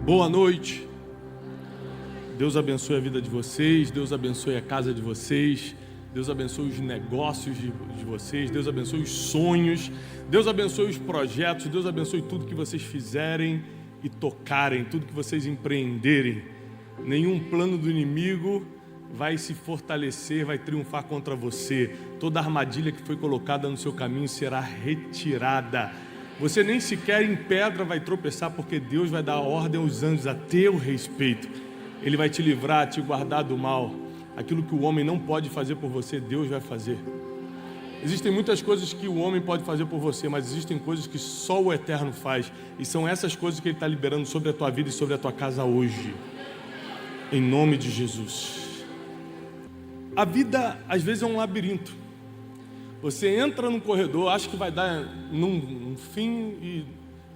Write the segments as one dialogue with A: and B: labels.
A: Boa noite. Deus abençoe a vida de vocês, Deus abençoe a casa de vocês, Deus abençoe os negócios de vocês, Deus abençoe os sonhos, Deus abençoe os projetos, Deus abençoe tudo que vocês fizerem e tocarem, tudo que vocês empreenderem. Nenhum plano do inimigo vai se fortalecer, vai triunfar contra você. Toda armadilha que foi colocada no seu caminho será retirada. Você nem sequer em pedra vai tropeçar, porque Deus vai dar ordem aos anjos a teu respeito. Ele vai te livrar, te guardar do mal. Aquilo que o homem não pode fazer por você, Deus vai fazer. Existem muitas coisas que o homem pode fazer por você, mas existem coisas que só o Eterno faz. E são essas coisas que Ele está liberando sobre a tua vida e sobre a tua casa hoje. Em nome de Jesus. A vida, às vezes, é um labirinto. Você entra num corredor, acha que vai dar num fim e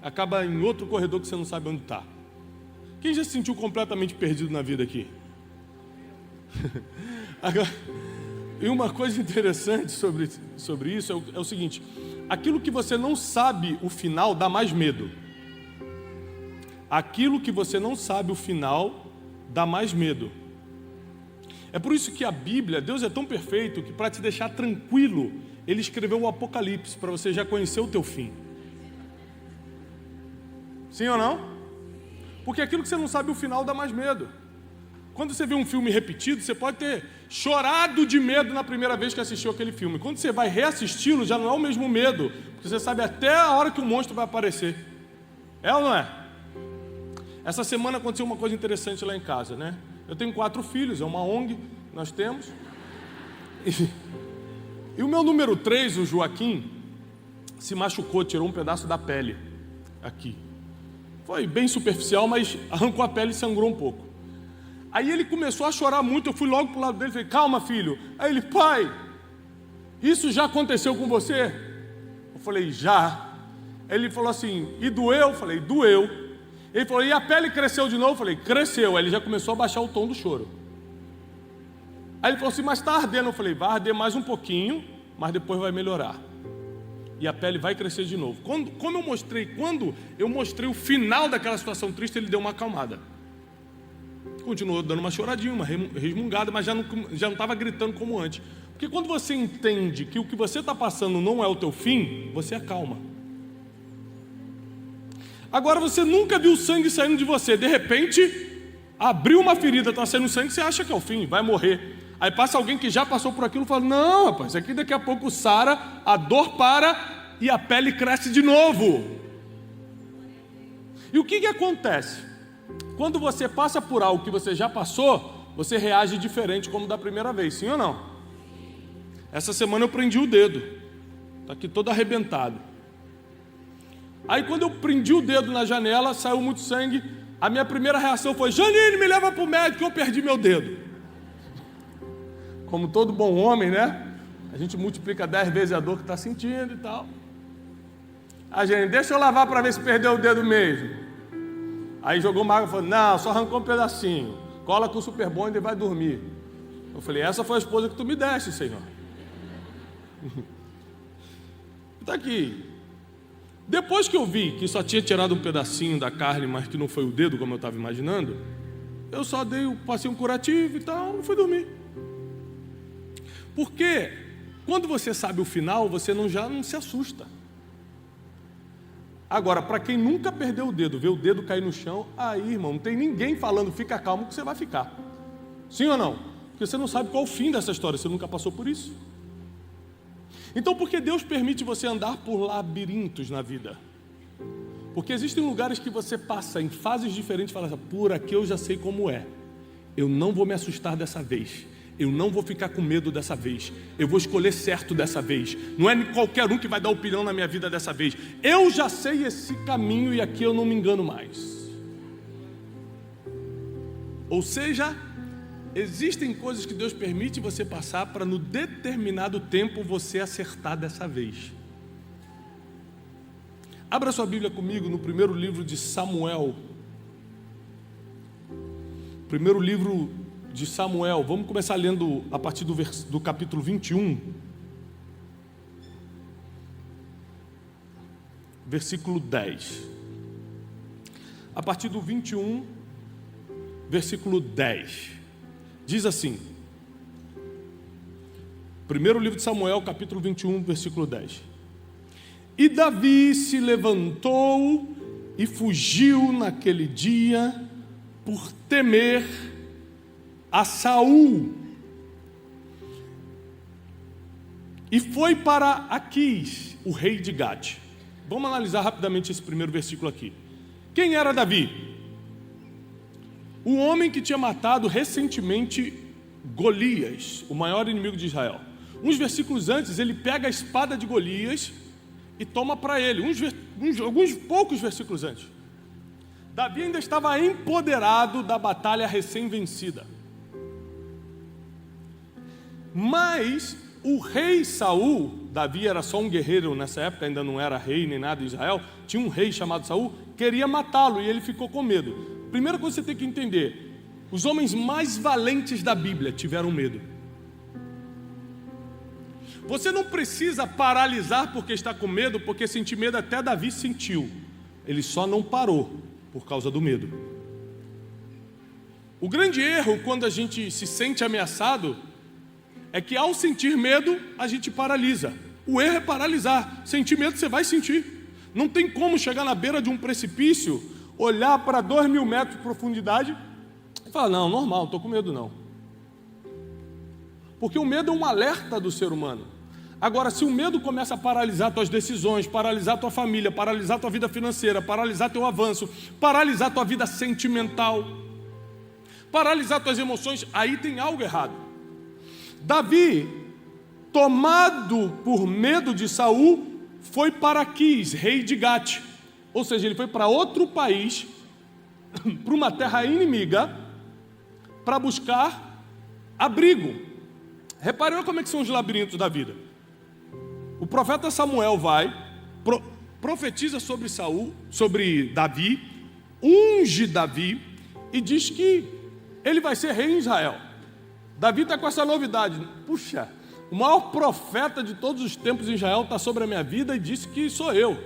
A: acaba em outro corredor que você não sabe onde está. Quem já se sentiu completamente perdido na vida aqui? Agora, e uma coisa interessante sobre isso é o seguinte: aquilo que você não sabe o final dá mais medo. Aquilo que você não sabe o final dá mais medo. É por isso que a Bíblia, Deus é tão perfeito que, para te deixar tranquilo, Ele escreveu o Apocalipse, para você já conhecer o teu fim. Sim ou não? Porque aquilo que você não sabe o final dá mais medo. Quando você vê um filme repetido, você pode ter chorado de medo na primeira vez que assistiu aquele filme. Quando você vai reassisti-lo, já não é o mesmo medo, porque você sabe até a hora que o monstro vai aparecer. É ou não é? Essa semana aconteceu uma coisa interessante lá em casa, né? Eu tenho 4 filhos, é uma ONG, nós temos. E o meu número 3, o Joaquim, se machucou, tirou um pedaço da pele aqui. Foi bem superficial, mas arrancou a pele e sangrou um pouco. Aí ele começou a chorar muito, eu fui logo pro lado dele e falei: calma, filho. Aí ele: pai, isso já aconteceu com você? Eu falei: já. Ele falou assim: e doeu? Eu falei: doeu. Ele falou: e a pele cresceu de novo? Eu falei: cresceu. Aí ele já começou a baixar o tom do choro. Aí ele falou assim: mas está ardendo? Eu falei: vai arder mais um pouquinho, mas depois vai melhorar. E a pele vai crescer de novo. Quando eu mostrei o final daquela situação triste, ele deu uma acalmada. Continuou dando uma choradinha, uma resmungada, mas já não estava gritando como antes. Porque quando você entende que o que você está passando não é o teu fim, você acalma. Agora, você nunca viu sangue saindo de você. De repente, abriu uma ferida, está saindo sangue, você acha que é o fim, vai morrer. Aí passa alguém que já passou por aquilo e fala: não, rapaz, isso aqui daqui a pouco sara, a dor para e a pele cresce de novo. E o que acontece? Quando você passa por algo que você já passou, você reage diferente como da primeira vez, sim ou não? Essa semana eu prendi o dedo, está aqui todo arrebentado. Aí quando eu prendi o dedo na janela, saiu muito sangue. A minha primeira reação foi: Janine, me leva para o médico, eu perdi meu dedo. Como todo bom homem, né? A gente multiplica 10 vezes a dor que está sentindo e tal. A Janine: deixa eu lavar para ver se perdeu o dedo mesmo. Aí jogou uma água e falou: não, só arrancou um pedacinho. Cola com o Super Bond e vai dormir. Eu falei: essa foi a esposa que tu me deste, Senhor. Está aqui. Depois que eu vi que só tinha tirado um pedacinho da carne, mas que não foi o dedo como eu estava imaginando, eu só passei um curativo e tal, e fui dormir. Porque quando você sabe o final, você já não se assusta. Agora, para quem nunca perdeu o dedo, vê o dedo cair no chão, aí, irmão, não tem ninguém falando: fica calmo que você vai ficar. Sim ou não? Porque você não sabe qual o fim dessa história, você nunca passou por isso. Então, por que Deus permite você andar por labirintos na vida? Porque existem lugares que você passa em fases diferentes e fala assim: por aqui eu já sei como é. Eu não vou me assustar dessa vez. Eu não vou ficar com medo dessa vez. Eu vou escolher certo dessa vez. Não é qualquer um que vai dar opinião na minha vida dessa vez. Eu já sei esse caminho e aqui eu não me engano mais. Ou seja, existem coisas que Deus permite você passar para no determinado tempo você acertar dessa vez. Abra sua Bíblia comigo no primeiro livro de Samuel. Primeiro livro de Samuel. Vamos começar lendo a partir do capítulo 21. Versículo 10. a partir do 21, versículo 10. Diz assim, primeiro livro de Samuel, capítulo 21, versículo 10. E Davi se levantou e fugiu naquele dia por temer a Saul. E foi para Aquis, o rei de Gate. Vamos analisar rapidamente esse primeiro versículo aqui. Quem era Davi? O homem que tinha matado recentemente Golias, o maior inimigo de Israel. Uns versículos antes, ele pega a espada de Golias e toma para ele. Alguns poucos versículos antes. Davi ainda estava empoderado da batalha recém-vencida. Mas o rei Saul, Davi era só um guerreiro nessa época, ainda não era rei nem nada em Israel, tinha um rei chamado Saul, queria matá-lo e ele ficou com medo. Primeira coisa que você tem que entender, os homens mais valentes da Bíblia tiveram medo. Você não precisa paralisar porque está com medo, porque sentir medo até Davi sentiu. Ele só não parou por causa do medo. O grande erro quando a gente se sente ameaçado é que ao sentir medo a gente paralisa. O erro é paralisar. Sentir medo você vai sentir. Não tem como chegar na beira de um precipício, olhar para 2.000 metros de profundidade e falar, não, normal, não estou com medo não. Porque o medo é um alerta do ser humano. Agora, se o medo começa a paralisar tuas decisões, paralisar tua família, paralisar tua vida financeira, paralisar teu avanço, paralisar tua vida sentimental, paralisar tuas emoções, aí tem algo errado. Davi, tomado por medo de Saul, foi para Aquis, rei de Gate. Ou seja, ele foi para outro país, para uma terra inimiga, para buscar abrigo. Repare como é que são os labirintos da vida. O profeta Samuel vai, profetiza sobre Saul, sobre Davi, unge Davi e diz que ele vai ser rei em Israel. Davi está com essa novidade. Puxa, o maior profeta de todos os tempos em Israel está sobre a minha vida e disse que sou eu.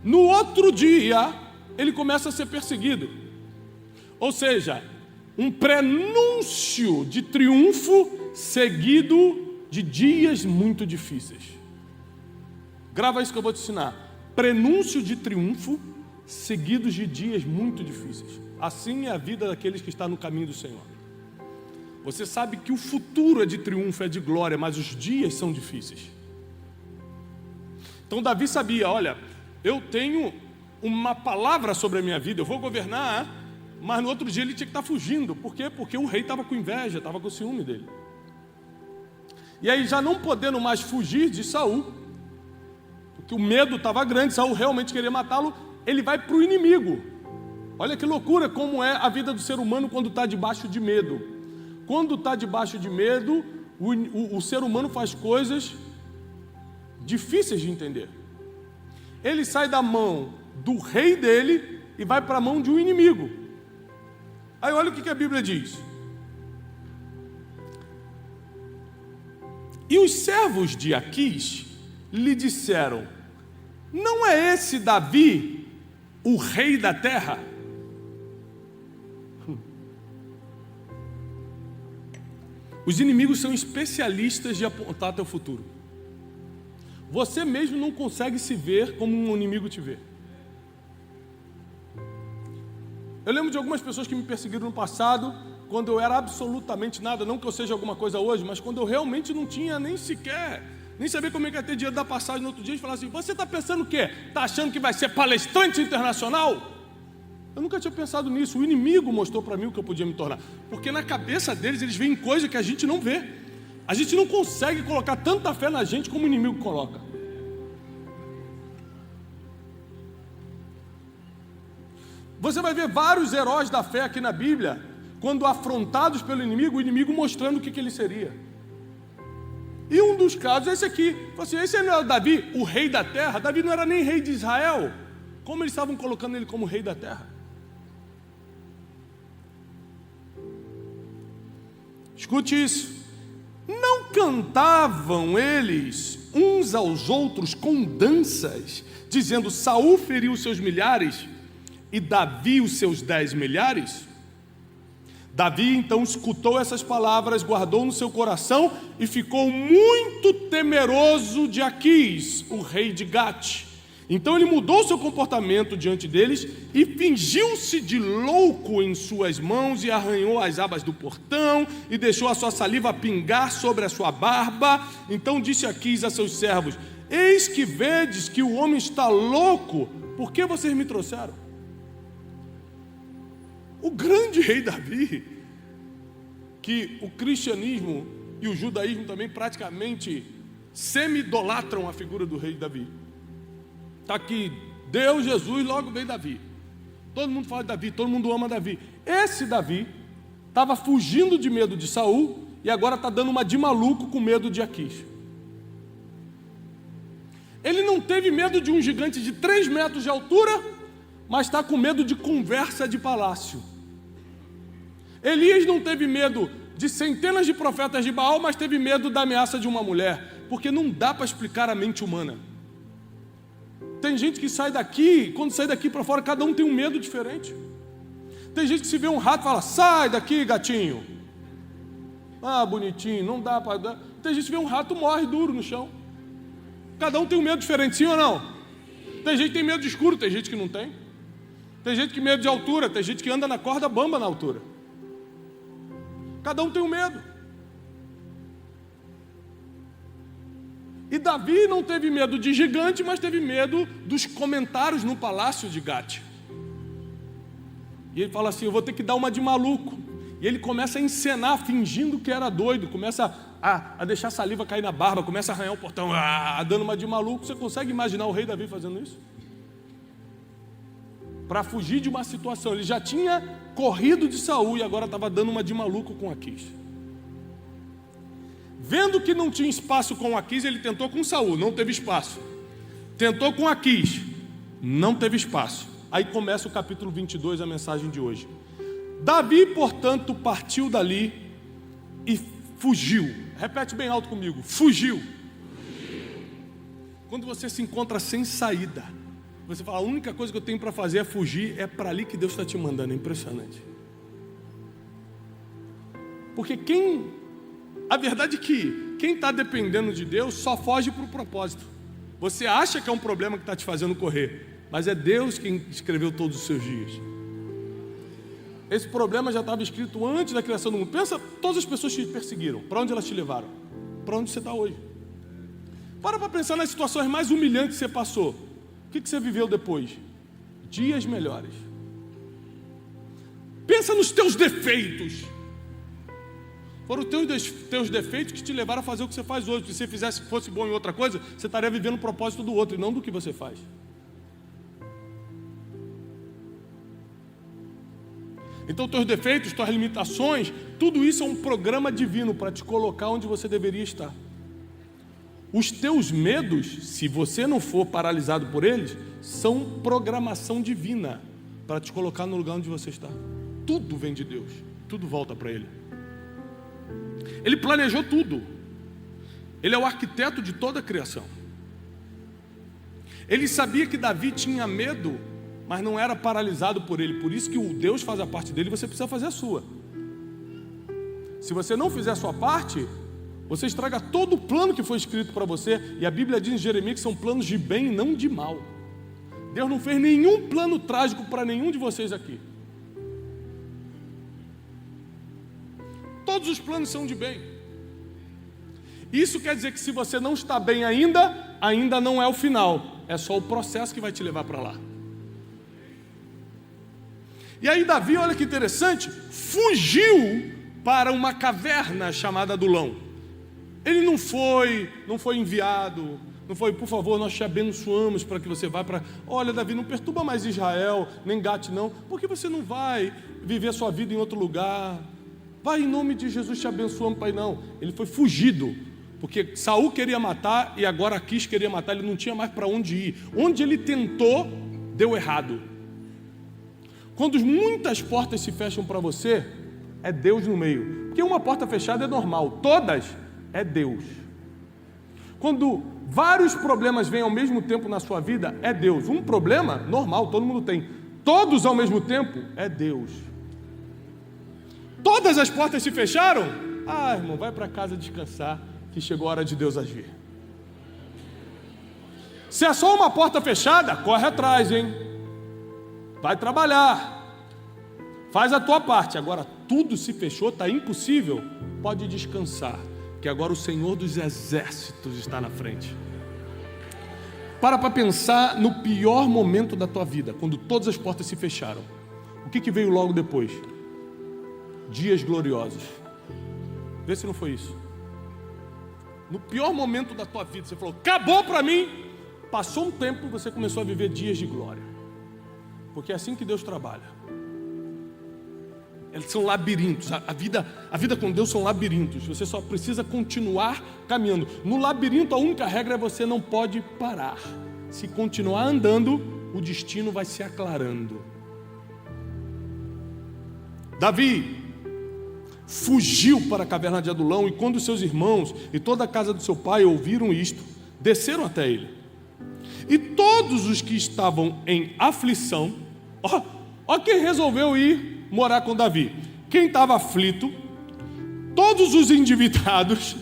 A: No outro dia, ele começa a ser perseguido. Ou seja, um prenúncio de triunfo seguido de dias muito difíceis. Grava isso que eu vou te ensinar. Prenúncio de triunfo seguidos de dias muito difíceis. Assim é a vida daqueles que estão no caminho do Senhor. Você sabe que o futuro é de triunfo, é de glória, mas os dias são difíceis. Então Davi sabia, olha, eu tenho uma palavra sobre a minha vida, eu vou governar, mas no outro dia ele tinha que estar fugindo. Por quê? Porque o rei estava com inveja, estava com ciúme dele. E aí, já não podendo mais fugir de Saul, porque o medo estava grande, Saul realmente queria matá-lo, ele vai para o inimigo. Olha que loucura como é a vida do ser humano quando está debaixo de medo. Quando está debaixo de medo, o ser humano faz coisas difíceis de entender. Ele sai da mão do rei dele e vai para a mão de um inimigo. Aí olha o que a Bíblia diz. E os servos de Aquis lhe disseram, não é esse Davi o rei da terra? Os inimigos são especialistas de apontar teu futuro. Você mesmo não consegue se ver como um inimigo te vê. Eu lembro de algumas pessoas que me perseguiram no passado, quando eu era absolutamente nada, não que eu seja alguma coisa hoje, mas quando eu realmente não tinha nem sequer, nem sabia como é que ia ter dinheiro da passagem no outro dia, e falar assim, você está pensando o quê? Está achando que vai ser palestrante internacional? Eu nunca tinha pensado nisso. O inimigo mostrou para mim o que eu podia me tornar, porque na cabeça deles, eles veem coisa que a gente não vê. A gente não consegue colocar tanta fé na gente como o inimigo coloca. Você vai ver vários heróis da fé aqui na Bíblia, quando afrontados pelo inimigo, o inimigo mostrando o que ele seria. E um dos casos é esse aqui. Assim, esse não é o Davi, o rei da terra. Davi não era nem rei de Israel. Como eles estavam colocando ele como rei da terra? Escute isso. Não cantavam eles uns aos outros com danças, dizendo: Saul feriu os seus milhares e Davi os seus 10 milhares? Davi então escutou essas palavras, guardou no seu coração e ficou muito temeroso de Aquis, o rei de Gate. Então ele mudou seu comportamento diante deles e fingiu-se de louco em suas mãos e arranhou as abas do portão e deixou a sua saliva pingar sobre a sua barba. Então disse Aquis a seus servos: eis que vedes que o homem está louco, por que vocês me trouxeram? O grande rei Davi, que o cristianismo e o judaísmo também praticamente semi-idolatram a figura do rei Davi. Está aqui, Deus, Jesus, logo veio Davi. Todo mundo fala de Davi, todo mundo ama Davi. Esse Davi estava fugindo de medo de Saul e agora está dando uma de maluco com medo de Aquis. Ele não teve medo de um gigante de 3 metros de altura, mas está com medo de conversa de palácio. Elias não teve medo de centenas de profetas de Baal, mas teve medo da ameaça de uma mulher, porque não dá para explicar a mente humana. Tem gente que sai daqui, quando sai daqui para fora, cada um tem um medo diferente. Tem gente que se vê um rato e fala: sai daqui, gatinho. Ah, bonitinho, não dá para dar. Tem gente que vê um rato e morre duro no chão. Cada um tem um medo diferente, sim ou não? Tem gente que tem medo de escuro, tem gente que não tem. Tem gente que tem medo de altura, tem gente que anda na corda bamba na altura. Cada um tem um medo. E Davi não teve medo de gigante, mas teve medo dos comentários no palácio de Gate. E ele fala assim: eu vou ter que dar uma de maluco. E ele começa a encenar, fingindo que era doido, começa a deixar a saliva cair na barba, começa a arranhar o portão, dando uma de maluco. Você consegue imaginar o rei Davi fazendo isso? Para fugir de uma situação. Ele já tinha corrido de Saul e agora estava dando uma de maluco com Aquis. Vendo que não tinha espaço com Aquis, ele tentou com Saul, não teve espaço. Tentou com Aquis, não teve espaço. Aí começa o capítulo 22, a mensagem de hoje. Davi, portanto, partiu dali e fugiu. Repete bem alto comigo: fugiu. Quando você se encontra sem saída, você fala: a única coisa que eu tenho para fazer é fugir, é para ali que Deus está te mandando. É impressionante. Porque a verdade é que quem está dependendo de Deus só foge para o propósito. Você acha que é um problema que está te fazendo correr, mas é Deus quem escreveu todos os seus dias. Esse problema já estava escrito antes da criação do mundo. Pensa, todas as pessoas que te perseguiram, para onde elas te levaram? Para onde você está hoje? Para pensar nas situações mais humilhantes que você passou. O que você viveu depois? Dias melhores. Pensa nos teus defeitos. Foram os teus defeitos que te levaram a fazer o que você faz hoje. Se você fosse bom em outra coisa, você estaria vivendo o propósito do outro e não do que você faz. Então, teus defeitos, tuas limitações, tudo isso é um programa divino para te colocar onde você deveria estar. Os teus medos, se você não for paralisado por eles, são programação divina para te colocar no lugar onde você está. Tudo vem de Deus, tudo volta para Ele. Ele planejou tudo. Ele é o arquiteto de toda a criação. Ele sabia que Davi tinha medo, mas não era paralisado por ele. Por isso que o Deus faz a parte dele, você precisa fazer a sua. Se você não fizer a sua parte, você estraga todo o plano que foi escrito para você. E a Bíblia diz em Jeremias que são planos de bem e não de mal. Deus não fez nenhum plano trágico para nenhum de vocês aqui. Todos os planos são de bem. Isso quer dizer que se você não está bem ainda não é o final. É só o processo que vai te levar para lá. E aí Davi, olha que interessante, fugiu para uma caverna chamada Adulão. Ele não foi enviado, não foi: por favor, nós te abençoamos para que você vá para... Olha, Davi, não perturba mais Israel, nem Gate não, porque você não vai viver a sua vida em outro lugar. Vai, em nome de Jesus, te abençoamos, Pai. Não, ele foi fugido, porque Saul queria matar e agora Aquis queria matar, ele não tinha mais para onde ir. Onde ele tentou, deu errado. Quando muitas portas se fecham para você, é Deus no meio. Porque uma porta fechada é normal, todas é Deus. Quando vários problemas vêm ao mesmo tempo na sua vida, é Deus. Um problema, normal, todo mundo tem. Todos ao mesmo tempo, é Deus. Todas as portas se fecharam? Ah, irmão, vai para casa descansar, que chegou a hora de Deus agir. Se é só uma porta fechada, corre atrás, hein? Vai trabalhar. Faz a tua parte. Agora, tudo se fechou, está impossível. Pode descansar, que agora o Senhor dos Exércitos está na frente. Para pensar no pior momento da tua vida, quando todas as portas se fecharam. O que veio logo depois? Dias gloriosos. Vê se não foi isso. No pior momento da tua vida, você falou, acabou para mim. Passou um tempo, você começou a viver dias de glória. Porque é assim que Deus trabalha. Eles são labirintos. A vida com Deus são labirintos. Você só precisa continuar caminhando. No labirinto, a única regra é você não pode parar. Se continuar andando, o destino vai se aclarando. Davi fugiu para a caverna de Adulão, e quando seus irmãos e toda a casa do seu pai ouviram isto, desceram até ele. E todos os que estavam em aflição, ó quem resolveu ir morar com Davi. Quem estava aflito, todos os endividados.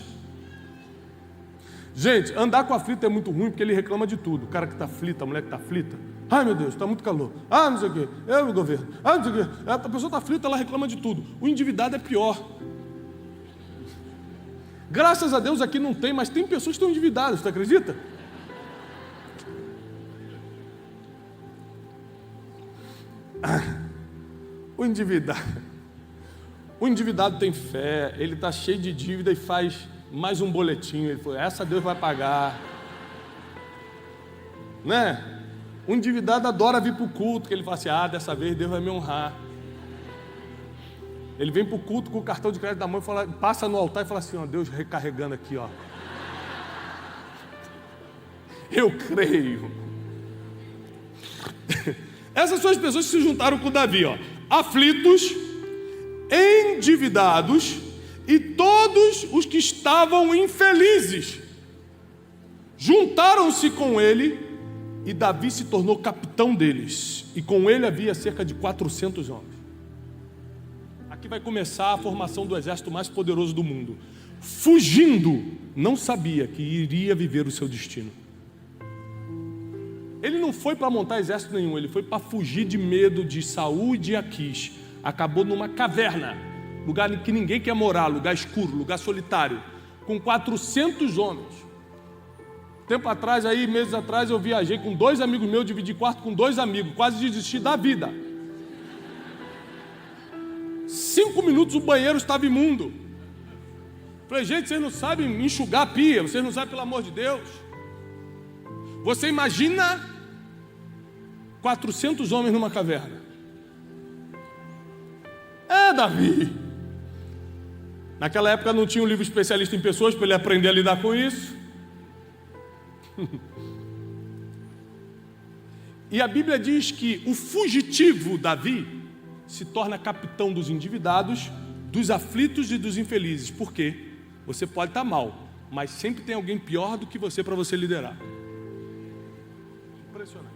A: Gente, andar com aflito é muito ruim, porque ele reclama de tudo. O cara que está aflito, a mulher que está aflita. Ai meu Deus, está muito calor. Ah, não sei o quê. Eu, o governo. Ah, não sei o quê. A pessoa está aflita, ela reclama de tudo. O endividado é pior. Graças a Deus aqui não tem, mas tem pessoas que estão endividadas, você acredita? O endividado tem fé, ele está cheio de dívida e faz mais um boletim. Ele falou, essa Deus vai pagar, né? O endividado adora vir para o culto, que ele fala assim, dessa vez Deus vai me honrar. Ele vem para o culto com o cartão de crédito da mão e fala, passa no altar e fala assim, Deus recarregando aqui, eu creio. Essas são as pessoas que se juntaram com Davi, aflitos, endividados e todos os que estavam infelizes juntaram-se com ele, e Davi se tornou capitão deles, e com ele havia cerca de 400 homens. Aqui vai começar a formação do exército mais poderoso do mundo. Fugindo, não sabia que iria viver o seu destino. Ele não foi para montar exército nenhum, ele foi para fugir de medo de Saul e de Aquis. Acabou numa caverna, lugar em que ninguém quer morar, lugar escuro, lugar solitário, com 400 homens. Tempo atrás, meses atrás, eu viajei com 2 amigos meus, dividi quarto com 2 amigos, quase desisti da vida. 5 minutos o banheiro estava imundo. Falei, gente, vocês não sabem enxugar a pia, vocês não sabem, pelo amor de Deus. Você imagina 400 homens numa caverna. Davi. Naquela época não tinha um livro especialista em pessoas para ele aprender a lidar com isso. E a Bíblia diz que o fugitivo Davi se torna capitão dos endividados, dos aflitos e dos infelizes. Por quê? Você pode estar mal, mas sempre tem alguém pior do que você para você liderar. Impressionante.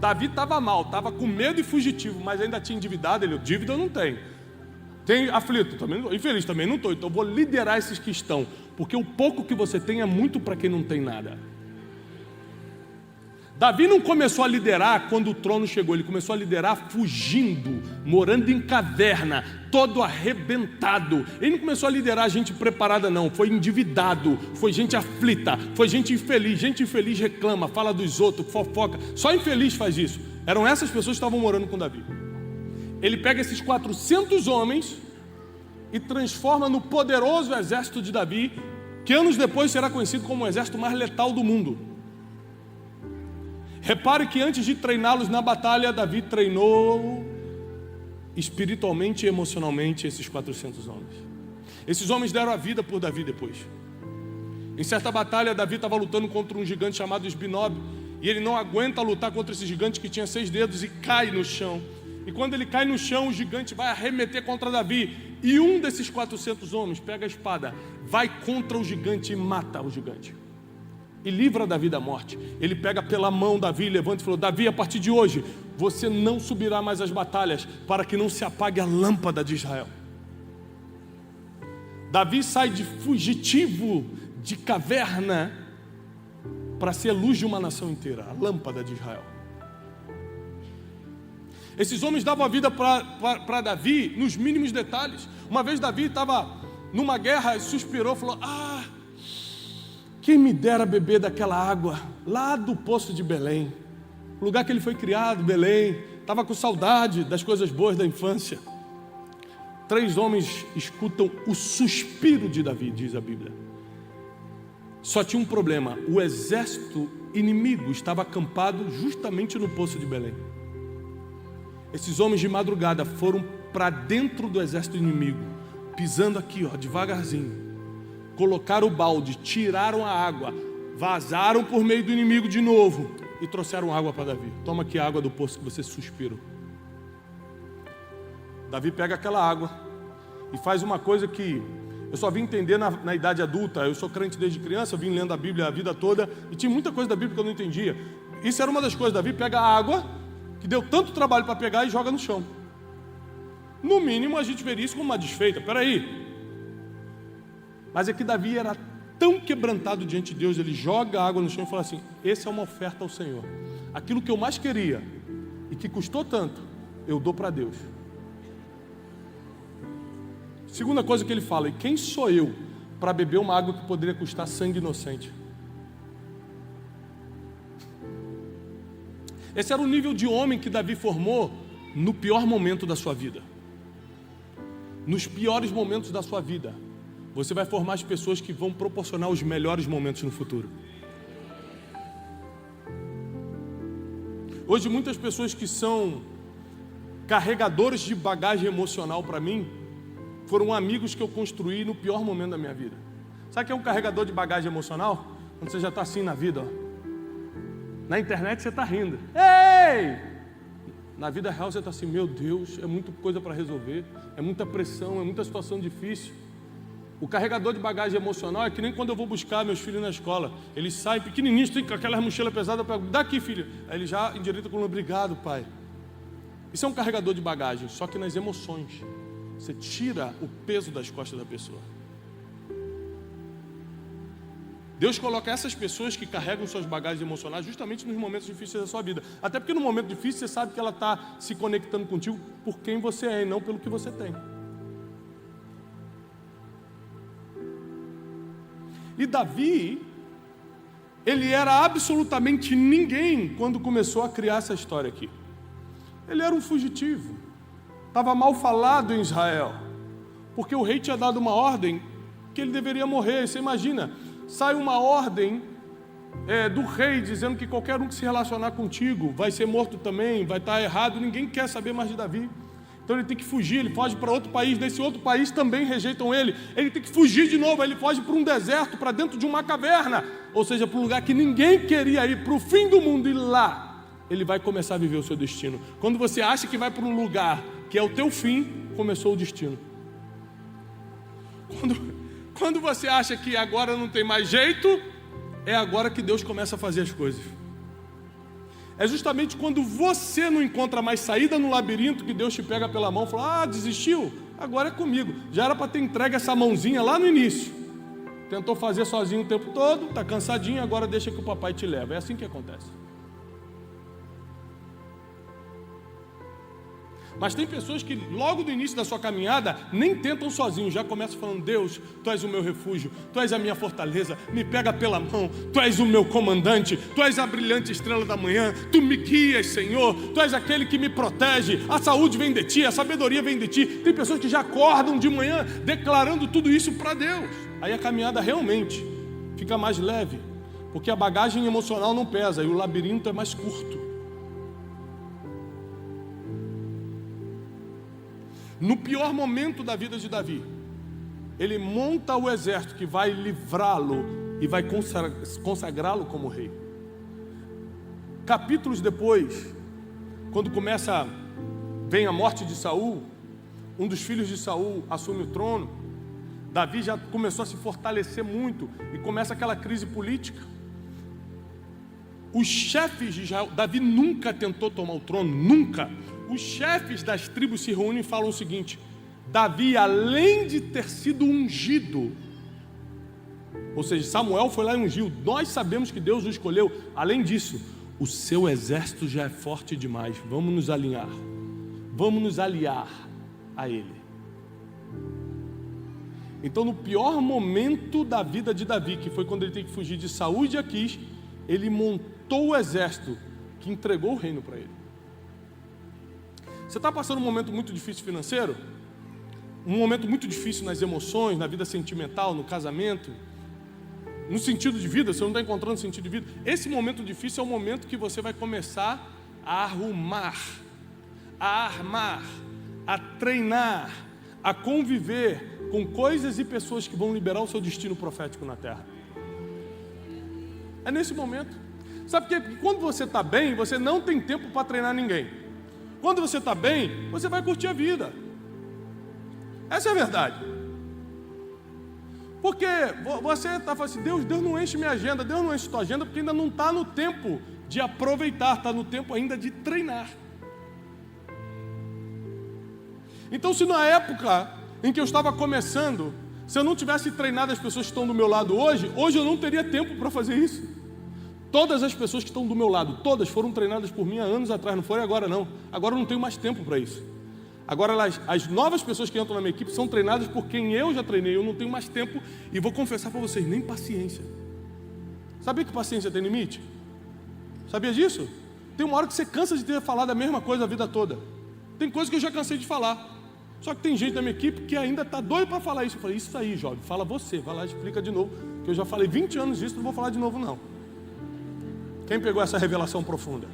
A: Davi estava mal, estava com medo e fugitivo, mas ainda tinha endividado. Ele, dívida eu não tenho. Tem aflito, também não, infeliz também não estou. Então eu vou liderar esses que estão, porque o pouco que você tem é muito para quem não tem nada. Davi não começou a liderar quando o trono chegou, ele começou a liderar fugindo, morando em caverna, todo arrebentado. Ele não começou a liderar gente preparada não, foi endividado, foi gente aflita, foi gente infeliz. Gente infeliz reclama, fala dos outros, fofoca, só infeliz faz isso. Eram essas pessoas que estavam morando com Davi. Ele pega esses 400 homens e transforma no poderoso exército de Davi, que anos depois será conhecido como o exército mais letal do mundo. Repare que antes de treiná-los na batalha, Davi treinou espiritualmente e emocionalmente esses 400 homens. Esses homens deram a vida por Davi depois. Em certa batalha, Davi estava lutando contra um gigante chamado Esbinob, e ele não aguenta lutar contra esse gigante que tinha 6 dedos e cai no chão. E quando ele cai no chão, o gigante vai arremeter contra Davi. E um desses 400 homens pega a espada, vai contra o gigante e mata o gigante. E livra Davi da morte. Ele pega pela mão Davi, levanta e falou: Davi, a partir de hoje, você não subirá mais às batalhas, para que não se apague a lâmpada de Israel. Davi sai de fugitivo, de caverna, para ser a luz de uma nação inteira, a lâmpada de Israel. Esses homens davam a vida para Davi nos mínimos detalhes. Uma vez Davi estava numa guerra e suspirou, falou: quem me dera beber daquela água lá do poço de Belém, o lugar que ele foi criado, Belém. Estava com saudade das coisas boas da infância. 3 homens escutam o suspiro de Davi, diz a Bíblia. Só tinha um problema: o exército inimigo estava acampado justamente no poço de Belém. Esses homens de madrugada foram para dentro do exército inimigo, pisando aqui, devagarzinho. Colocaram o balde, tiraram a água, vazaram por meio do inimigo de novo e trouxeram água para Davi. Toma aqui a água do poço que você suspirou. Davi pega aquela água e faz uma coisa que eu só vim entender na idade adulta. Eu sou crente desde criança, eu vim lendo a Bíblia a vida toda e tinha muita coisa da Bíblia que eu não entendia. Isso era uma das coisas. Davi pega a água, que deu tanto trabalho para pegar, e joga no chão. No mínimo a gente veria isso como uma desfeita. Peraí. Mas é que Davi era tão quebrantado diante de Deus, ele joga a água no chão e fala assim: essa é uma oferta ao Senhor. Aquilo que eu mais queria e que custou tanto, eu dou para Deus. Segunda coisa que ele fala: e quem sou eu para beber uma água que poderia custar sangue inocente? Esse era o nível de homem que Davi formou no pior momento da sua vida. Nos piores momentos da sua vida, você vai formar as pessoas que vão proporcionar os melhores momentos no futuro. Hoje muitas pessoas que são carregadores de bagagem emocional para mim, foram amigos que eu construí no pior momento da minha vida. Sabe o que é um carregador de bagagem emocional? Quando você já está assim na vida, Na internet você está rindo. Ei! Na vida real você está assim: meu Deus, é muita coisa para resolver, é muita pressão, é muita situação difícil. O carregador de bagagem emocional é que nem quando eu vou buscar meus filhos na escola. Eles saem pequenininhos, tem aquela mochila pesada, eu pego: daqui, filho. Aí ele já endireita com: obrigado, pai. Isso é um carregador de bagagem, só que nas emoções. Você tira o peso das costas da pessoa. Deus coloca essas pessoas que carregam suas bagagens emocionais justamente nos momentos difíceis da sua vida. Até porque no momento difícil você sabe que ela está se conectando contigo por quem você é e não pelo que você tem. E Davi, ele era absolutamente ninguém quando começou a criar essa história aqui. Ele era um fugitivo, estava mal falado em Israel, porque o rei tinha dado uma ordem que ele deveria morrer. Você imagina, sai uma ordem do rei dizendo que qualquer um que se relacionar contigo vai ser morto também, vai estar errado. Ninguém quer saber mais de Davi. Então ele tem que fugir, ele foge para outro país. Nesse outro país também rejeitam ele. Ele tem que fugir de novo, ele foge para um deserto, para dentro de uma caverna, ou seja, para um lugar que ninguém queria ir, para o fim do mundo. E lá ele vai começar a viver o seu destino. Quando você acha que vai para um lugar que é o teu fim, começou o destino. Quando você acha que agora não tem mais jeito, é agora que Deus começa a fazer as coisas. É justamente quando você não encontra mais saída no labirinto que Deus te pega pela mão e fala: ah, desistiu? Agora é comigo. Já era para ter entregue essa mãozinha lá no início. Tentou fazer sozinho o tempo todo, está cansadinho, agora deixa que o papai te leva. É assim que acontece. Mas tem pessoas que logo no início da sua caminhada nem tentam sozinhos, já começam falando: Deus, Tu és o meu refúgio, Tu és a minha fortaleza, me pega pela mão, Tu és o meu comandante, Tu és a brilhante estrela da manhã, Tu me guias, Senhor, Tu és aquele que me protege, a saúde vem de Ti, a sabedoria vem de Ti. Tem pessoas que já acordam de manhã declarando tudo isso para Deus. Aí a caminhada realmente fica mais leve, porque a bagagem emocional não pesa e o labirinto é mais curto. No pior momento da vida de Davi, ele monta o exército que vai livrá-lo e vai consagrá-lo como rei. Capítulos depois, quando começa vem a morte de Saul, um dos filhos de Saul assume o trono, Davi já começou a se fortalecer muito e começa aquela crise política. Os chefes de Israel, Davi nunca tentou tomar o trono, nunca. Os chefes das tribos se reúnem e falam o seguinte: Davi, além de ter sido ungido, ou seja, Samuel foi lá e ungiu, nós sabemos que Deus o escolheu, além disso, o seu exército já é forte demais, vamos nos alinhar, vamos nos aliar a ele. Então, no pior momento da vida de Davi, que foi quando ele tem que fugir de Saul e de Aquis, ele montou o exército que entregou o reino para ele. Você está passando um momento muito difícil financeiro? Um momento muito difícil nas emoções, na vida sentimental, no casamento, no sentido de vida, você não está encontrando sentido de vida. Esse momento difícil é o momento que você vai começar a arrumar, a armar, a treinar, a conviver com coisas e pessoas que vão liberar o seu destino profético na terra. É nesse momento. Sabe por quê? Porque quando você está bem, você não tem tempo para treinar ninguém. Quando você está bem, você vai curtir a vida. Essa é a verdade. Porque você está falando assim, Deus não enche minha agenda, Deus não enche tua agenda, porque ainda não está no tempo de aproveitar, está no tempo ainda de treinar. Então, se na época em que eu estava começando, se eu não tivesse treinado as pessoas que estão do meu lado hoje eu não teria tempo para fazer isso. Todas as pessoas que estão do meu lado, todas foram treinadas por mim há anos atrás, não foi agora não. Agora eu não tenho mais tempo para isso. Agora as novas pessoas que entram na minha equipe são treinadas por quem eu já treinei, eu não tenho mais tempo e vou confessar para vocês, nem paciência. Sabia que paciência tem limite? Sabia disso? Tem uma hora que você cansa de ter falado a mesma coisa a vida toda. Tem coisa que eu já cansei de falar. Só que tem gente da minha equipe que ainda está doido para falar isso. Eu falei, isso aí, jovem, fala você, vai lá e explica de novo, que eu já falei 20 anos disso, não vou falar de novo não. Quem pegou essa revelação profunda?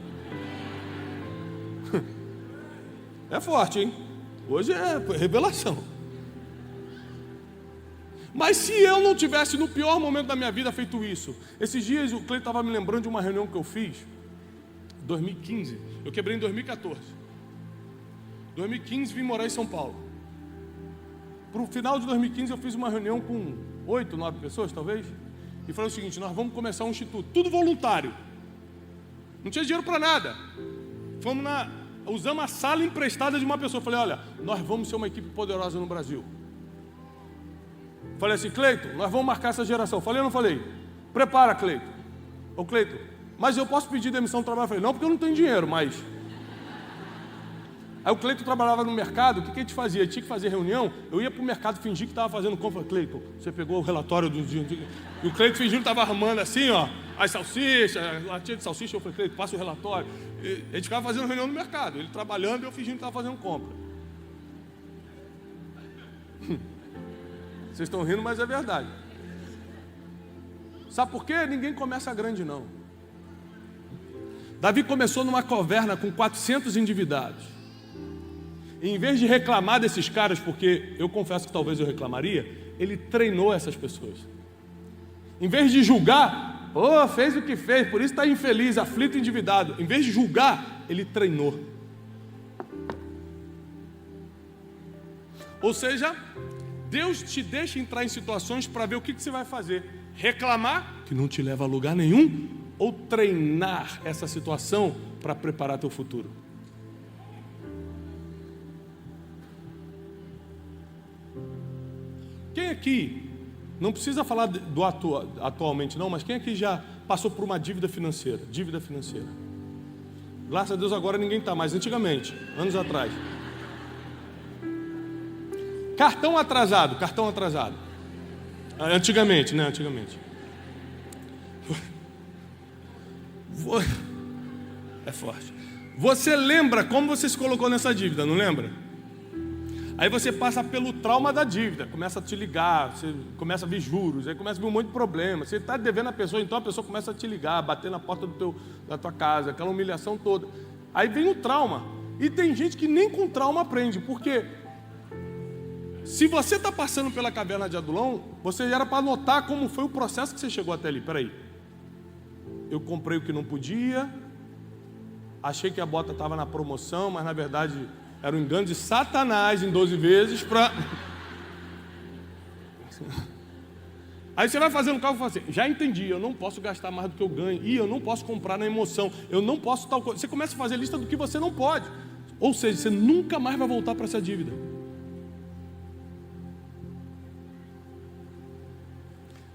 A: É forte, hein? Hoje é revelação. Mas se eu não tivesse no pior momento da minha vida feito isso, esses dias o Cleiton estava me lembrando de uma reunião que eu fiz, 2015, eu quebrei em 2014. 2015 vim morar em São Paulo. Para o final de 2015 eu fiz uma reunião com 8, 9 pessoas talvez, e falei o seguinte, nós vamos começar um instituto, tudo voluntário. Não tinha dinheiro para nada. Usamos a sala emprestada de uma pessoa. Falei, olha, nós vamos ser uma equipe poderosa no Brasil. Falei assim, Cleiton, nós vamos marcar essa geração. Falei ou não falei? Prepara, Cleiton. Ô Cleiton, mas eu posso pedir demissão do trabalho? Falei, não, porque eu não tenho dinheiro, mas... Aí o Cleiton trabalhava no mercado, o que a gente fazia? Tinha que fazer reunião, eu ia para o mercado fingir que estava fazendo compra. Cleiton, você pegou o relatório do dia. E o Cleiton fingindo que estava armando assim, ó, as salsichas, latinha de salsicha. Eu falei, Cleiton, passa o relatório. E a gente ficava fazendo reunião no mercado, ele trabalhando e eu fingindo que estava fazendo compra. Vocês estão rindo, mas é verdade. Sabe por quê? Ninguém começa grande, não. Davi começou numa caverna com 400 endividados. E em vez de reclamar desses caras, porque eu confesso que talvez eu reclamaria, ele treinou essas pessoas. Em vez de julgar, fez o que fez, por isso está infeliz, aflito, endividado. Em vez de julgar, ele treinou. Ou seja, Deus te deixa entrar em situações para ver o que você vai fazer. Reclamar, que não te leva a lugar nenhum, ou treinar essa situação para preparar teu futuro. Quem aqui, não precisa falar do atualmente não, mas quem aqui já passou por uma dívida financeira? Dívida financeira. Graças a Deus agora ninguém está mais, antigamente, anos atrás. Cartão atrasado. Antigamente, né? Antigamente. É forte. Você lembra como você se colocou nessa dívida, não lembra? Aí você passa pelo trauma da dívida, começa a te ligar, você começa a ver juros, aí começa a ver um monte de problema. Você está devendo a pessoa, então a pessoa começa a te ligar, bater na porta da tua casa, aquela humilhação toda. Aí vem o trauma. E tem gente que nem com trauma aprende, porque se você está passando pela caverna de Adulão, você era para notar como foi o processo que você chegou até ali. Peraí, eu comprei o que não podia, achei que a bota estava na promoção, mas na verdade Era um engano de Satanás em 12 vezes para... Aí você vai fazendo cálculo e fala assim, já entendi, eu não posso gastar mais do que eu ganho, e eu não posso comprar na emoção, eu não posso tal coisa. Você começa a fazer lista do que você não pode. Ou seja, você nunca mais vai voltar para essa dívida.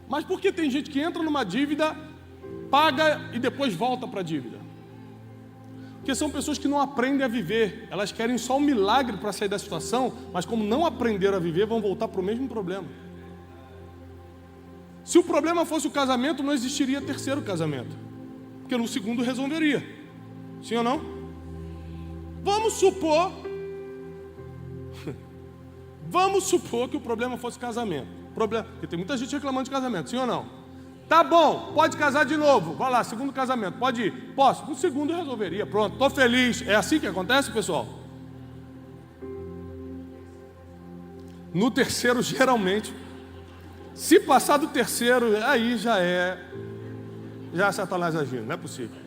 A: Mas por que tem gente que entra numa dívida, paga e depois volta para a dívida? Porque são pessoas que não aprendem a viver. Elas querem só um milagre para sair da situação, mas como não aprenderam a viver, vão voltar para o mesmo problema. Se o problema fosse o casamento, não existiria terceiro casamento, porque no segundo resolveria. Sim ou não? Vamos supor que o problema fosse casamento. Porque tem muita gente reclamando de casamento, sim ou não? Tá bom, pode casar de novo. Vai lá, segundo casamento, pode ir. Posso? No segundo eu resolveria, pronto, estou feliz. É assim que acontece, pessoal? No terceiro, geralmente, se passar do terceiro, aí já é Satanás agindo, não é possível.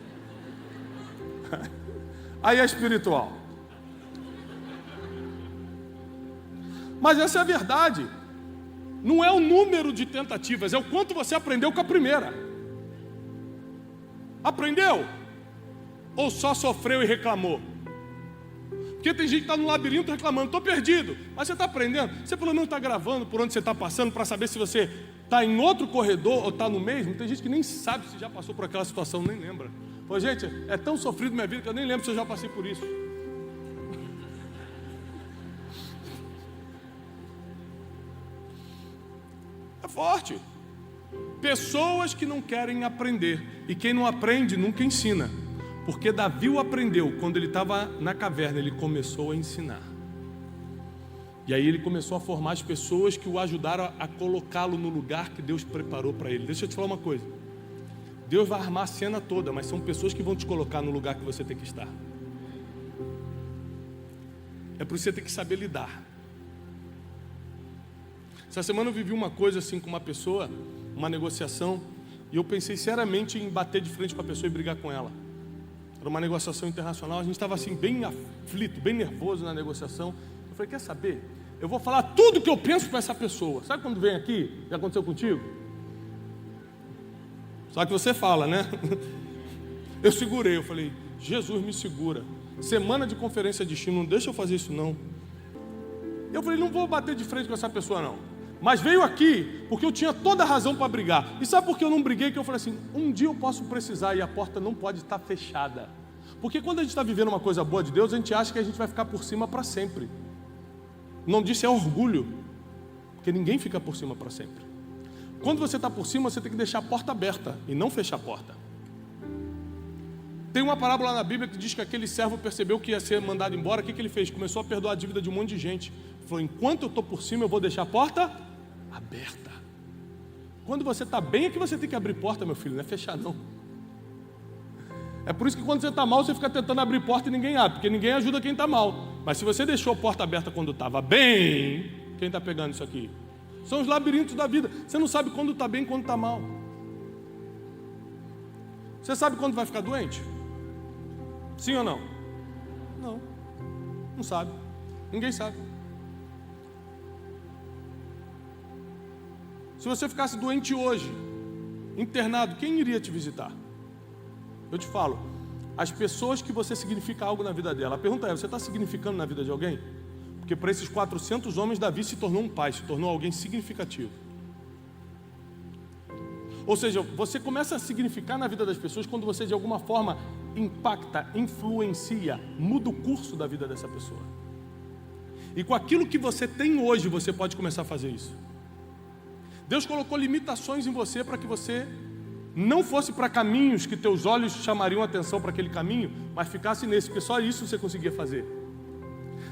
A: Aí é espiritual. Mas essa é a verdade. Não é o número de tentativas, é o quanto você aprendeu com a primeira. Aprendeu? Ou só sofreu e reclamou? Porque tem gente que está no labirinto reclamando, estou perdido. Mas você está aprendendo? Você pelo menos está gravando por onde você está passando para saber se você está em outro corredor ou está no mesmo. Tem gente que nem sabe se já passou por aquela situação, nem lembra. Pô, gente, é tão sofrido minha vida que eu nem lembro se eu já passei por isso. É forte. Pessoas que não querem aprender. E quem não aprende nunca ensina. Porque Davi o aprendeu. Quando ele estava na caverna, ele começou a ensinar. E aí ele começou a formar as pessoas que o ajudaram a colocá-lo no lugar que Deus preparou para ele. Deixa eu te falar uma coisa. Deus vai armar a cena toda, mas são pessoas que vão te colocar no lugar que você tem que estar. É por isso que você tem que saber lidar. Essa semana eu vivi uma coisa assim com uma pessoa, uma negociação, e eu pensei seriamente em bater de frente com a pessoa e brigar com ela. Era uma negociação internacional, a gente estava assim bem aflito, bem nervoso na negociação. Eu falei, quer saber? Eu vou falar tudo que eu penso para essa pessoa. Sabe quando vem aqui? Já aconteceu contigo? Só que você fala, né? Eu segurei, eu falei, Jesus me segura. Semana de conferência de destino, não deixa eu fazer isso não. Eu falei, não vou bater de frente com essa pessoa não. Mas veio aqui porque eu tinha toda a razão para brigar. E sabe por que eu não briguei? Que eu falei assim, um dia eu posso precisar e a porta não pode estar fechada. Porque quando a gente está vivendo uma coisa boa de Deus, a gente acha que a gente vai ficar por cima para sempre. O nome disso é orgulho. Porque ninguém fica por cima para sempre. Quando você está por cima, você tem que deixar a porta aberta e não fechar a porta. Tem uma parábola na Bíblia que diz que aquele servo percebeu que ia ser mandado embora. O que ele fez? Começou a perdoar a dívida de um monte de gente. Falou, enquanto eu estou por cima, eu vou deixar a porta aberta. Quando você está bem é que você tem que abrir porta, meu filho, não é fechar não. É por isso que quando você está mal, você fica tentando abrir porta e ninguém abre, porque ninguém ajuda quem está mal. Mas se você deixou a porta aberta quando estava bem, quem está pegando isso aqui? São os labirintos da vida. Você não sabe quando está bem e quando está mal. Você sabe quando vai ficar doente? Sim ou não? Não. Não sabe. Ninguém sabe. Se você ficasse doente hoje, internado, quem iria te visitar? Eu te falo, as pessoas que você significa algo na vida dela. A pergunta é, você está significando na vida de alguém? Porque para esses 400 homens, Davi se tornou um pai, se tornou alguém significativo. Ou seja, você começa a significar na vida das pessoas quando você de alguma forma impacta, influencia, muda o curso da vida dessa pessoa. E com aquilo que você tem hoje, você pode começar a fazer isso. Deus colocou limitações em você para que você não fosse para caminhos que teus olhos chamariam atenção para aquele caminho, mas ficasse nesse, porque só isso você conseguia fazer.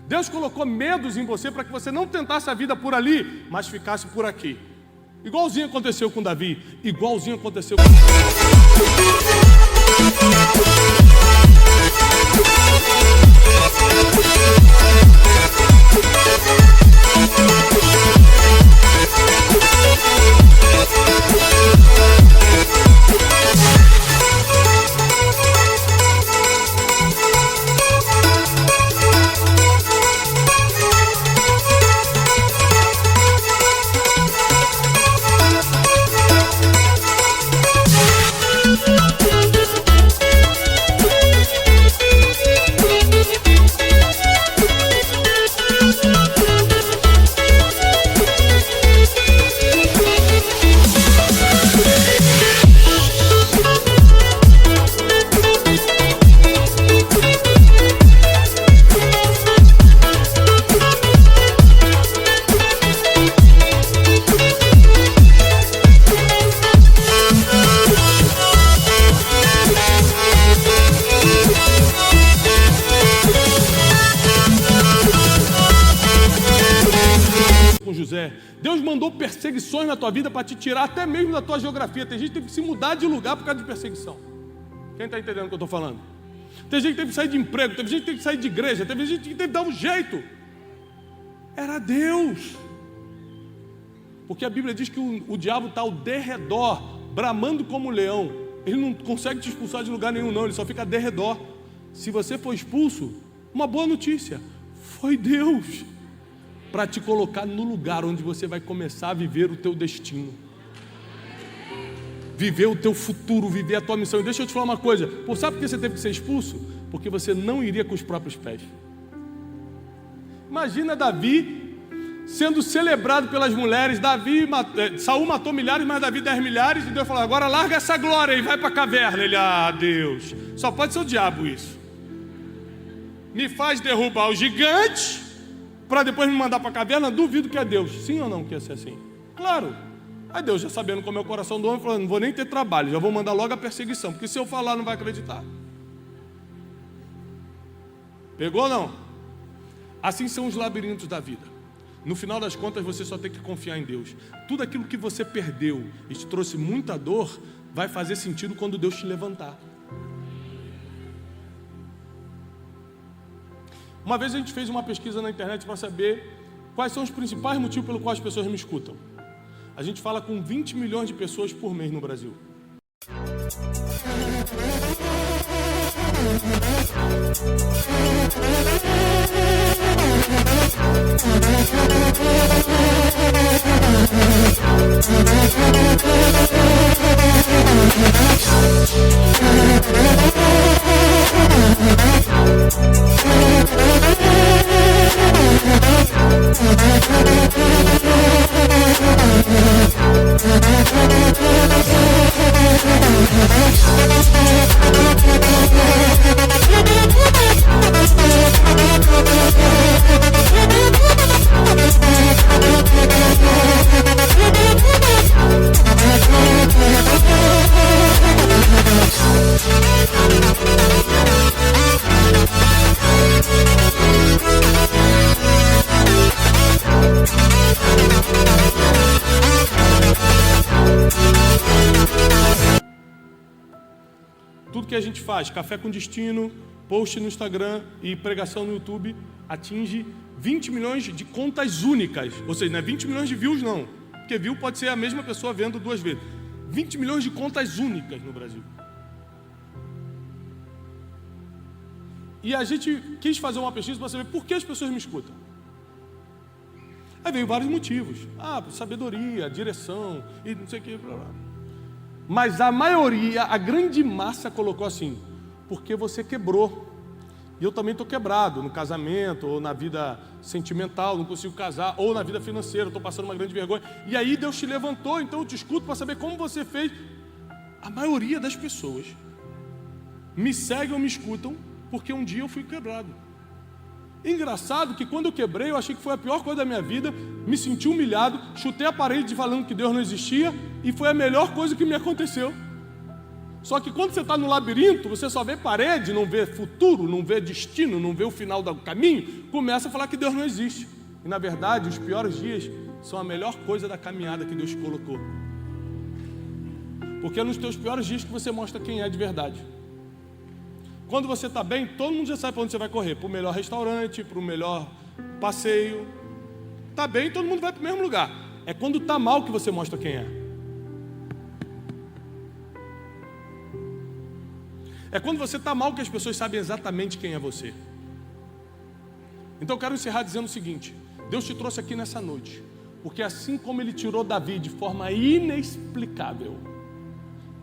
A: Deus colocou medos em você para que você não tentasse a vida por ali, mas ficasse por aqui. Igualzinho aconteceu com Davi, igualzinho aconteceu com... com José. Deus mandou perseguições na tua vida para te tirar até mesmo da tua geografia. Tem gente que teve que se mudar de lugar por causa de perseguição. Quem está entendendo o que eu estou falando? Tem gente que teve que sair de emprego, teve gente que teve que sair de igreja, teve gente que teve que dar um jeito. Era Deus. Porque a Bíblia diz que o diabo está ao derredor, bramando como um leão. Ele não consegue te expulsar de lugar nenhum não, ele só fica ao derredor. Se você for expulso, uma boa notícia, foi Deus para te colocar no lugar onde você vai começar a viver o teu destino, viver o teu futuro, viver a tua missão. E deixa eu te falar uma coisa, sabe por que você teve que ser expulso? Porque você não iria com os próprios pés. Imagina Davi sendo celebrado pelas mulheres. Saul matou milhares, mas Davi 10 milhares, e Deus falou, agora larga essa glória e vai para a caverna. Ele, Deus, só pode ser o diabo isso. Me faz derrubar o gigante para depois me mandar para a caverna. Duvido que é Deus. Sim ou não que ia ser assim? Claro. Aí Deus, já sabendo como é o coração do homem, falou, não vou nem ter trabalho, já vou mandar logo a perseguição, porque se eu falar não vai acreditar. Pegou ou não? Assim são os labirintos da vida. No final das contas você só tem que confiar em Deus. Tudo aquilo que você perdeu e te trouxe muita dor vai fazer sentido quando Deus te levantar. Uma vez a gente fez uma pesquisa na internet para saber quais são os principais motivos pelos quais as pessoas me escutam. A gente fala com 20 milhões de pessoas por mês no Brasil. Tudo que a gente faz, Café com Destino, post no Instagram e pregação no YouTube, atinge 20 milhões de contas únicas. Ou seja, não é 20 milhões de views não, porque view pode ser a mesma pessoa vendo 2 vezes. 20 milhões de contas únicas no Brasil. E a gente quis fazer uma pesquisa para saber por que as pessoas me escutam. Aí veio vários motivos. Sabedoria, direção e não sei o que. Blá, blá. Mas a maioria, a grande massa colocou assim, porque você quebrou. E eu também estou quebrado no casamento, ou na vida sentimental, não consigo casar, ou na vida financeira, estou passando uma grande vergonha. E aí Deus te levantou, então eu te escuto para saber como você fez. A maioria das pessoas me seguem ou me escutam porque um dia eu fui quebrado. Engraçado que quando eu quebrei, eu achei que foi a pior coisa da minha vida, me senti humilhado, chutei a parede falando que Deus não existia, e foi a melhor coisa que me aconteceu. Só que quando você está no labirinto, você só vê parede, não vê futuro, não vê destino, não vê o final do caminho, começa a falar que Deus não existe. E na verdade, os piores dias são a melhor coisa da caminhada que Deus colocou. Porque é nos teus piores dias que você mostra quem é de verdade. Quando você está bem, todo mundo já sabe para onde você vai correr. Para o melhor restaurante, para o melhor passeio. Está bem, todo mundo vai para o mesmo lugar. É quando está mal que você mostra quem é. É quando você está mal que as pessoas sabem exatamente quem é você. Então eu quero encerrar dizendo o seguinte. Deus te trouxe aqui nessa noite. Porque assim como Ele tirou Davi de forma inexplicável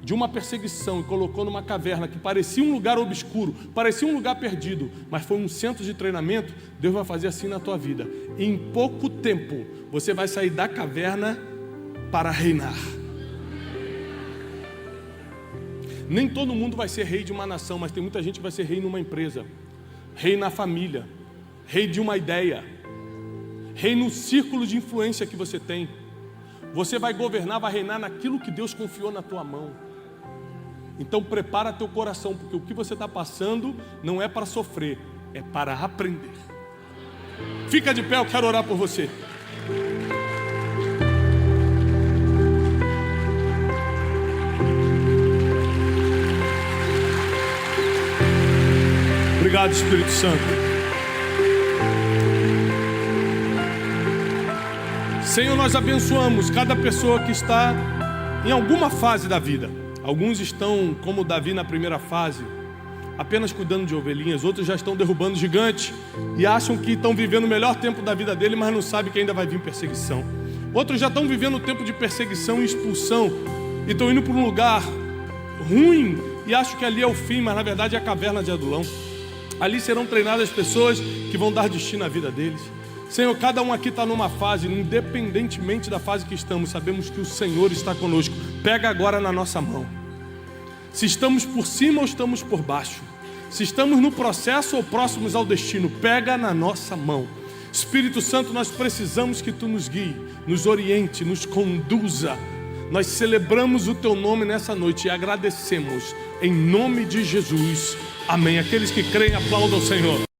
A: de uma perseguição e colocou numa caverna que parecia um lugar obscuro, parecia um lugar perdido, mas foi um centro de treinamento, Deus vai fazer assim na tua vida. Em pouco tempo, você vai sair da caverna para reinar. Nem todo mundo vai ser rei de uma nação, mas tem muita gente que vai ser rei numa empresa, rei na família, rei de uma ideia, rei no círculo de influência que você tem. Você vai governar, vai reinar naquilo que Deus confiou na tua mão. Então prepara teu coração, porque o que você está passando não é para sofrer, é para aprender. Fica de pé, eu quero orar por você. Obrigado, Espírito Santo. Senhor, nós abençoamos cada pessoa que está em alguma fase da vida. Alguns estão, como Davi na primeira fase, apenas cuidando de ovelhinhas. Outros já estão derrubando gigantes e acham que estão vivendo o melhor tempo da vida dele, mas não sabem que ainda vai vir perseguição. Outros já estão vivendo o tempo de perseguição e expulsão e estão indo para um lugar ruim e acham que ali é o fim, mas na verdade é a caverna de Adulão. Ali serão treinadas pessoas que vão dar destino à vida deles. Senhor, cada um aqui está numa fase, independentemente da fase que estamos, sabemos que o Senhor está conosco. Pega agora na nossa mão. Se estamos por cima ou estamos por baixo, se estamos no processo ou próximos ao destino, pega na nossa mão. Espírito Santo, nós precisamos que Tu nos guie, nos oriente, nos conduza. Nós celebramos o Teu nome nessa noite e agradecemos em nome de Jesus. Amém. Aqueles que creem, aplaudam ao Senhor.